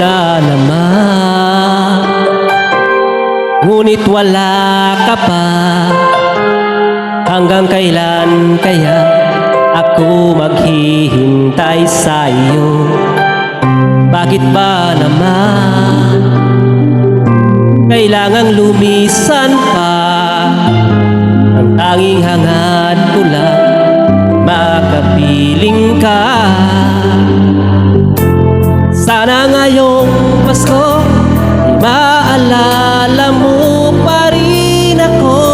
na naman, ngunit wala ka pa. Hanggang kailan kaya ako maghihintay sa iyo? Bakit ba naman kailangang lumisan pa? Ang tanging hangad ko lang makapiling ka. Sana ngayong Pasko maalala mo pa rin ako.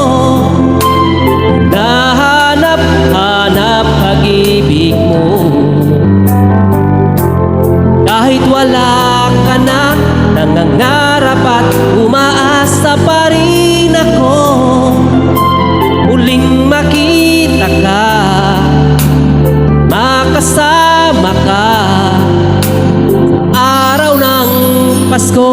Nahanap-hanap pag-ibig mo. Kahit wala ka na, nangangarap at umaasa pa rin ako. Muling makita ka, makasama ka, araw ng Pasko.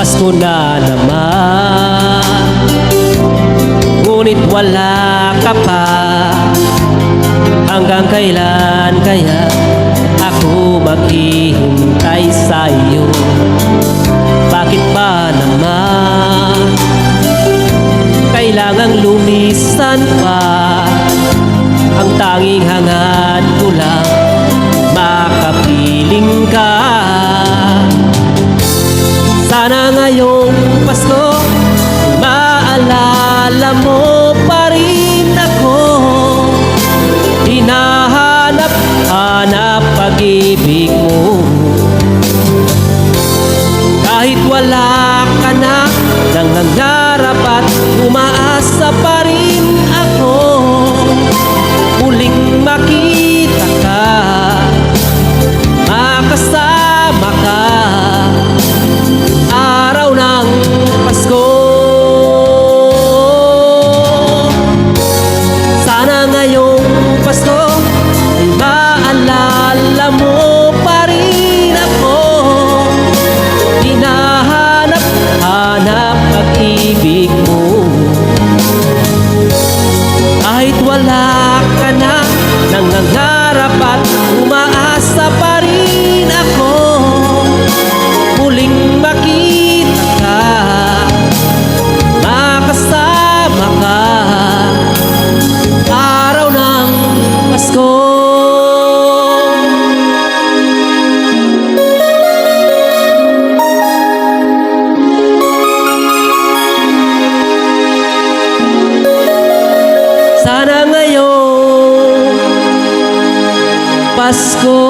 Pasko na naman, ngunit wala ka pa. Hanggang kailan kaya ako maghihintay sa iyo? Bakit ba naman kailangang lumisan pa? Ang tanging hangad ko lang makapiling ka. Sana ngayong Pasko maalala mo pa rin ako. Hinahanap-hanap pag-ibig mo. Kahit wala ka na, nangangarap at umaasa pa rin ako. Muling makita ka, makasama ka, araw ng Pasko. Sana ngayong Pasko ay maalala mo pa rin ako. Hinahanap-hanap pag-ibig mo. Kahit wala ka na, nangangarap at umaasa pa rin ako. Muling makita ka, makasama ka, araw ng Pasko. Sana ngayong Pasko